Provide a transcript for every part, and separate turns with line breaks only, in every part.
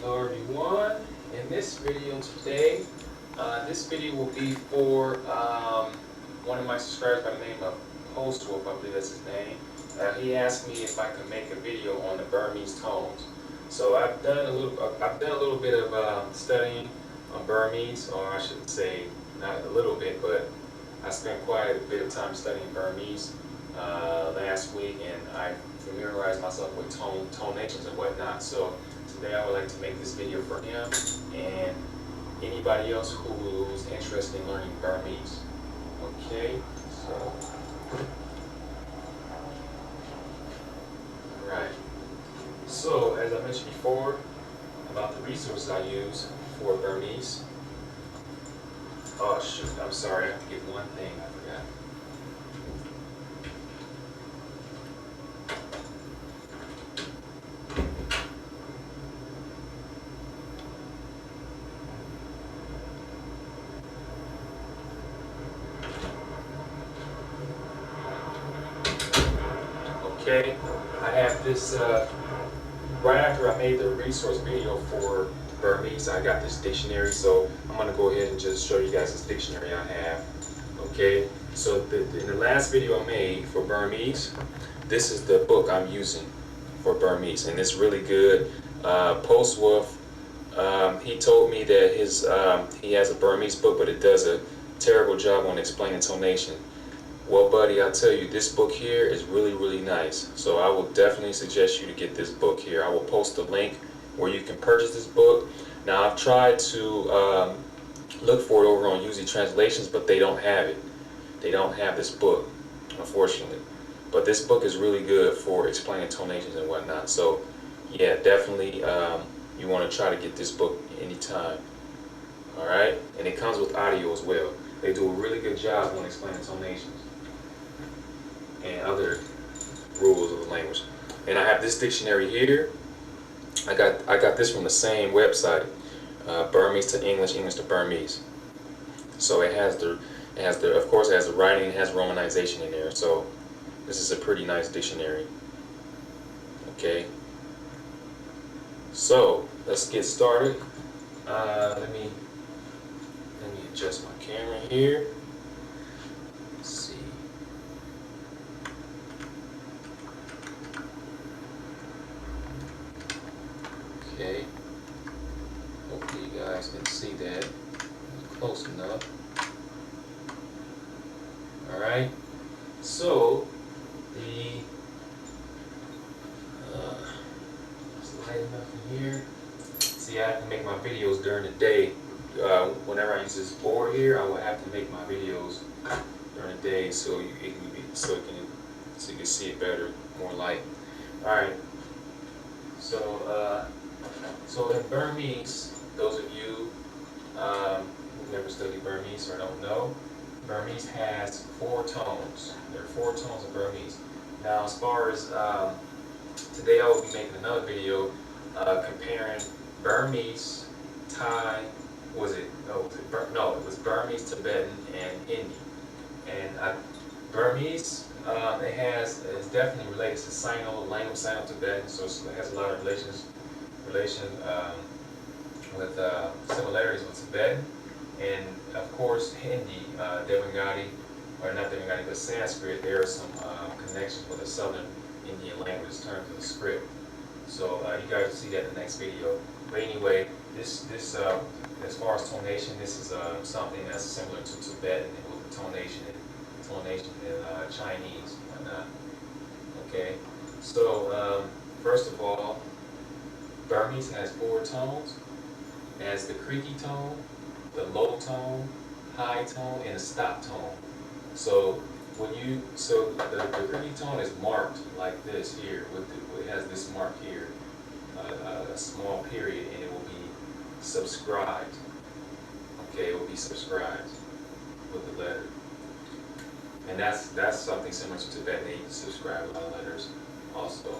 Hello everyone. In this video today, this video will be for one of my subscribers by the name of Postwolf, I believe that's his name. He asked me if I could make a video on the Burmese tones. So I've done a little bit of studying on Burmese, or I should say not a little bit, but I spent quite a bit of time studying Burmese last week, and I familiarized myself with tonations and whatnot. So today I would like to make this video for him and anybody else who's interested in learning Burmese. Okay, so alright. So as I mentioned before about the resources I use for Burmese. Oh shoot, I'm sorry, I have to get one thing I forgot. Okay, I have this, right after I made the resource video for Burmese, I got this dictionary, so I'm going to go ahead and just show you guys this dictionary I have. Okay, so in the last video I made for Burmese, this is the book I'm using for Burmese, and it's really good. Postwolf, he told me that he has a Burmese book, but it does a terrible job on explaining tonation. Well, buddy, I'll tell you, this book here is really, really nice. So I will definitely suggest you to get this book here. I will post a link where you can purchase this book. Now, I've tried to look for it over on Uzi Translations, but they don't have it. They don't have this book, unfortunately. But this book is really good for explaining tonations and whatnot. So, yeah, definitely you want to try to get this book anytime. All right? And it comes with audio as well. They do a really good job on explaining tonations and other rules of the language. And I have this dictionary here. I got this from the same website, Burmese to English, English to Burmese. So it has the of course it has the writing, it has romanization in there. So this is a pretty nice dictionary. Okay. So let's get started. Let me adjust my camera here. Let's see. Okay, hopefully you guys can see that close enough. Alright, so the it's light enough in here. See, I have to make my videos during the day. Whenever I use this board here, I will have to make my videos during the day so you can see it better, more light. Alright, so in Burmese, those of you who've never studied Burmese or don't know, Burmese has 4 tones. There are 4 tones of Burmese. Now, as far as today, I will be making another video comparing Burmese, Thai. It was Burmese, Tibetan, and Hindi. And Burmese, it's definitely related to language Sino-Tibetan, so it has a lot of relation with similarities with Tibetan, and of course Hindi, Devangati, or not Devangati, but Sanskrit. There are some connections with the Southern Indian language in terms of the script. So you guys will see that in the next video. But anyway, this as far as tonation, this is something that's similar to Tibetan with the tonation in Chinese and whatnot. Okay, so first of all, Burmese has 4 tones. It has the creaky tone, the low tone, high tone, and a stop tone. So the creaky tone is marked like this here. It has this mark here, a small period, and it will be subscribed. Okay, it will be subscribed with the letter. And that's something similar to Tibetan. They subscribe a lot of letters also.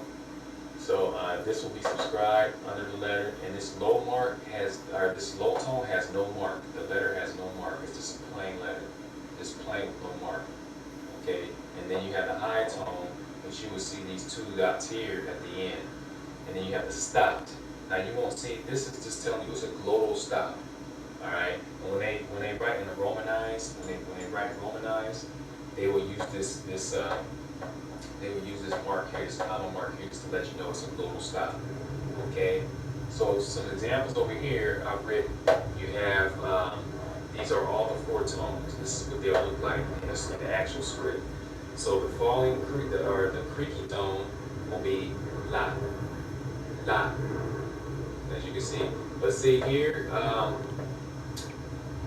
So this will be subscribed under the letter, and this low tone has no mark. The letter has no mark. It's just a plain letter. It's plain with no mark. Okay, and then you have the high tone, which you will see these 2 dots here at the end, and then you have the stopped. Now you won't see, this is just telling you it's a glottal stop. Alright? And when they write in the Romanized, when they write Romanized, they will use they will use this mark here, this comma mark here, just to let you know it's a glottal stop. Okay? So some examples over here I've written, you have these are all the four tones. This is what they'll look like in the actual script. So the falling or the creaky tone will be la, la, as you can see. But see here,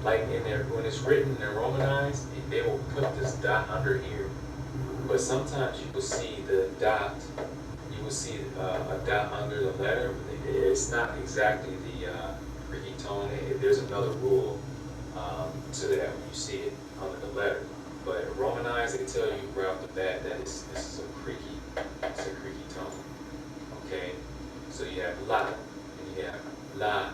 like in there, when it's written and Romanized, they will put this dot under here. But sometimes you will see the dot, you will see a dot under the letter. It's not exactly the creaky tone. There's another rule to that when you see it under the letter. But Romanized, they tell you right off the bat that this is a creaky tone. Okay, so you have la, and you have la,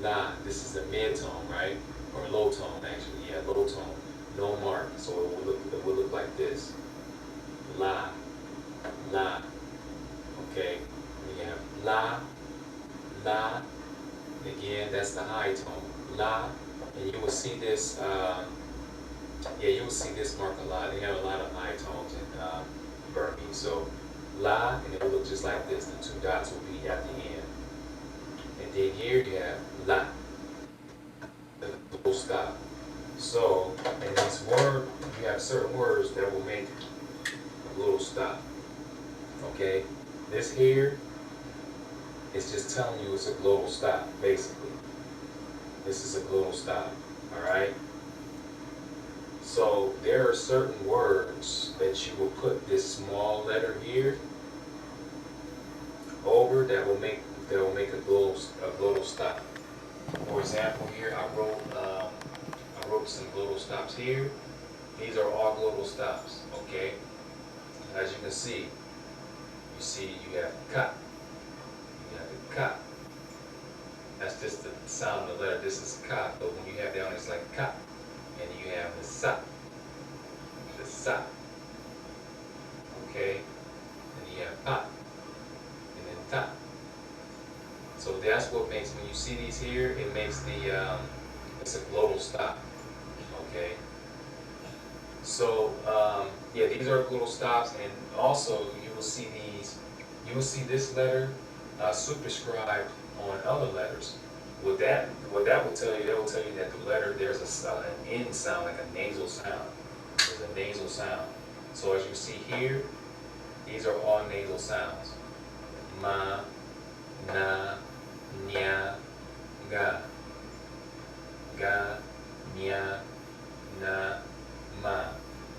la. This is the mid tone, right? Or low tone, actually. Yeah, low tone, no mark. So it will look like this. La, la. Okay, we have la, la. Again, that's the high tone. La, and you will see this. Yeah, you will see this mark a lot. They have a lot of high tones in Burmese. So la, and it will look just like this. The two dots will be at the end. And then here you have la, the full stop. So in this word, you have certain words that will make a little stop. Okay, this here is just telling you it's a glottal stop, basically. This is a glottal stop. All right. So there are certain words that you will put this small letter here over that will make a glottal stop. For example, here I wrote some glottal stops here. These are all glottal stops. Okay. As you can see, you have ka. You have the ka. That's just the sound of the letter. This is ka. But when you have down, it's like ka. And you have the sa. The sa. Okay. And you have pa. And then ta. So that's what makes, when you see these here, it makes it's a glottal stop. Okay. So yeah, these are glottal stops, and also you will see this letter superscribed on other letters. What that will tell you, that will tell you that the letter, there's an N sound, like a nasal sound. There's a nasal sound. So as you see here, these are all nasal sounds. Ma, na, nya, ga. Ga, nya, na, ma.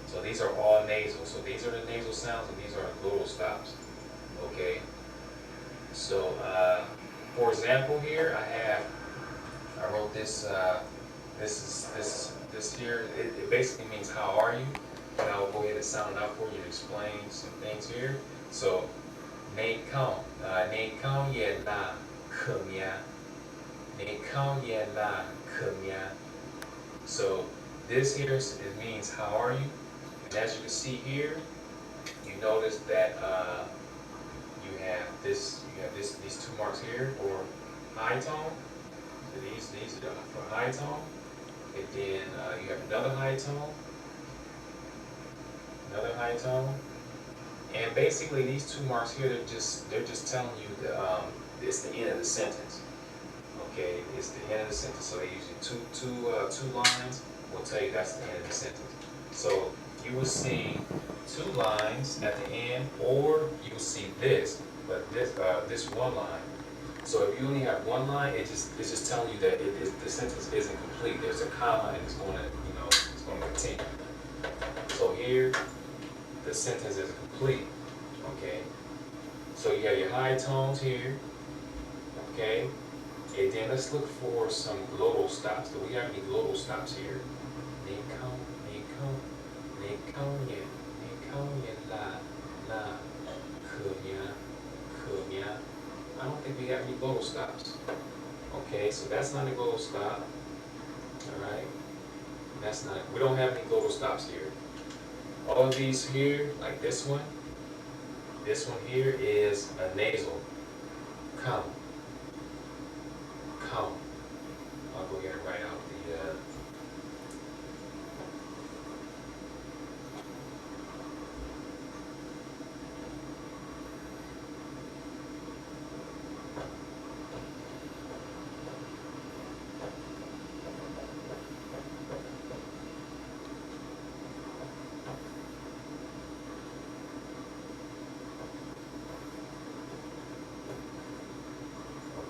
So these are all nasal. So these are the nasal sounds, and these are the glottal stops. Okay. So for example, here I wrote this. This here. It basically means how are you, and I'll go ahead and sound it out for you to explain some things here. So, ne kong ye la kumya, ne kong ye la kumya. So this here, it means how are you, and as you can see here, you notice that you have these two marks here for high tone. So these are for high tone, and then you have another high tone, and basically these two marks here, they're just telling you that it's the end of the sentence. Okay, it's the end of the sentence. So they usually two lines will tell you that's the end of the sentence. So you will see two lines at the end, or you will see this, but this one line. So if you only have one line, it's just telling you that the sentence isn't complete. There's a comma, and it's going to continue. So here, the sentence is complete. Okay. So you have your high tones here. Okay. And then let's look for some glottal stops. Do we have any glottal stops here? I don't think we have any glottal stops. Okay, so that's not a glottal stop. Alright. That's not, we don't have any glottal stops here. All of these here, like this one here is a nasal comma.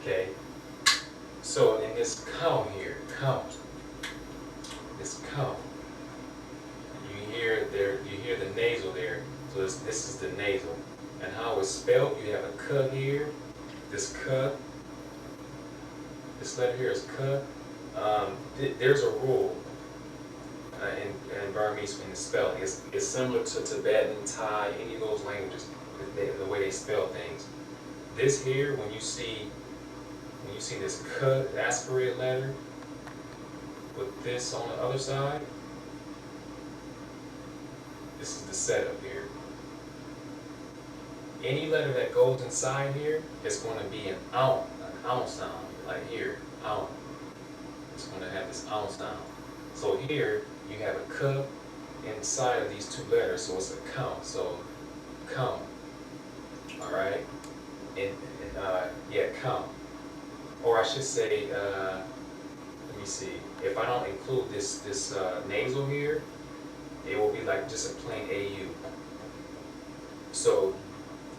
Okay. So in this come here, come, this come, you hear the nasal there. So this is the nasal. And how it's spelled, you have a k here, this k, this letter here is k. There's a rule in Burmese when it's spelled. It's similar to Tibetan, Thai, any of those languages, the way they spell things. This here, when you see this k aspirated letter with this on the other side, this is the setup here. Any letter that goes inside here is going to be an ow sound, like here, ow. It's going to have this ow sound. So here you have a k inside of these two letters, so it's a come. So come, all right, yeah, come. Or I should say, let me see. If I don't include this nasal here, it will be like just a plain AU. So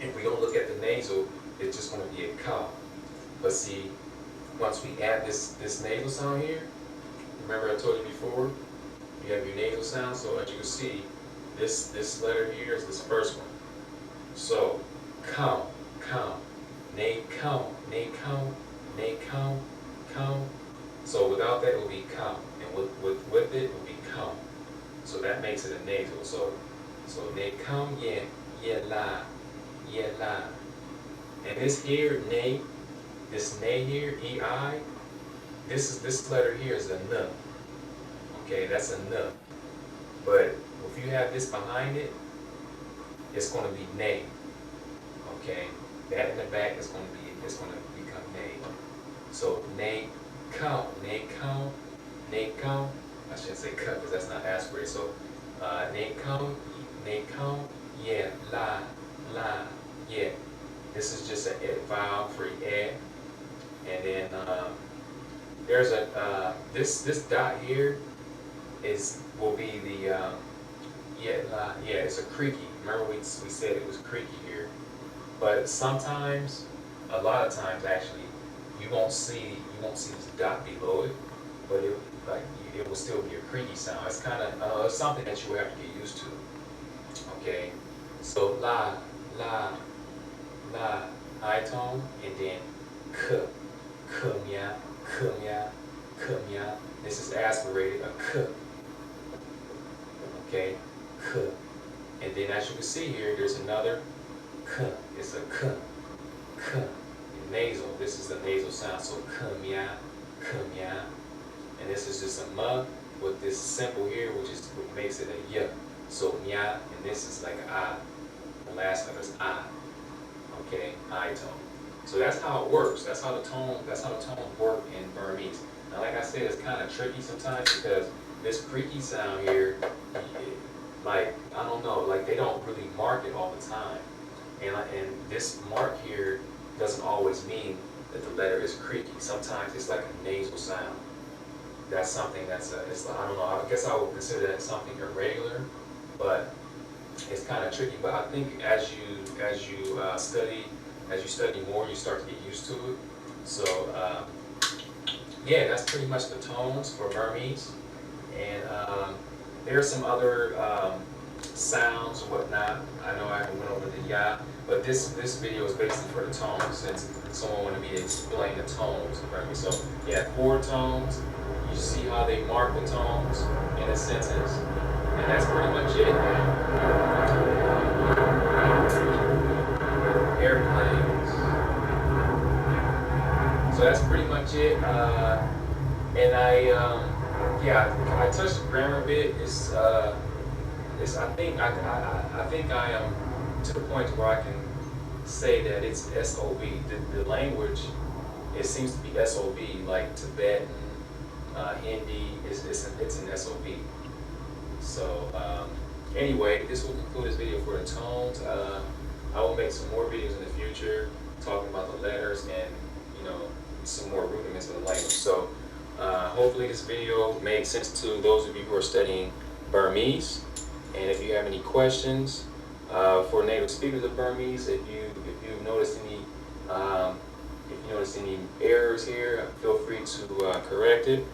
if we don't look at the nasal, it's just going to be a ka. But see, once we add this nasal sound here, remember I told you before, you have your nasal sound. So as you can see, this letter here is this first one. So come, ne come, ne come. So without that, it will be come, and with it will be come. So that makes it a nasal. So ne come, yeah la. And this here, ne, this ne here, ei, this letter here is a n. Okay, that's a n. But if you have this behind it, it's going to be ne. Okay, that in the back is going to become ne. So ne come. I shouldn't say cut because that's not aspirated. So ne come, yeah, la, yeah. This is just a vowel for e. And then there's a this dot here will be the yeah, it's a creaky. Remember we said it was creaky here. But sometimes, a lot of times actually, you won't see this dot below it, but it will still be a creaky sound. It's kind of something that you will have to get used to. Okay, so la, high tone, and then k, kumya. This is aspirated, a k. Okay, k. And then as you can see here, there's another k. It's a k. Nasal. This is the nasal sound. So kumya. And this is just a m with this simple here, which makes it a y. So nya, and this is like an I. The last letter is I. Okay, I tone. So that's how it works. That's how the tones work in Burmese. Now, like I said, it's kind of tricky sometimes because this creaky sound here, like I don't know, like they don't really mark it all the time. And this mark here doesn't always mean that the letter is creaky. Sometimes it's like a nasal sound. That's something that's I don't know. I guess I would consider that something irregular, but it's kind of tricky. But I think as you study more, you start to get used to it. So yeah, that's pretty much the tones for Burmese. And there are some other sounds and whatnot. I know I haven't went over the ya, but this video is basically for the tones, since someone wanted me to explain the tones of Burmese. So yeah, 4 tones. You see how they mark the tones in a sentence, and that's pretty much it, man. Airplanes. So that's pretty much it. And I touched the grammar a bit. I think I am to the point where I can say that it's SOB. The language, it seems to be SOB, like Tibetan, Hindi. It's an SOB. So anyway, this will conclude this video for the tones. I will make some more videos in the future talking about the letters and some more rudiments of the language. So hopefully this video made sense to those of you who are studying Burmese. And if you have any questions for native speakers of Burmese, if you've noticed any If you notice any errors here, feel free to correct it.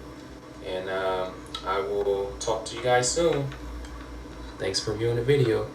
And I will talk to you guys soon. Thanks for viewing the video.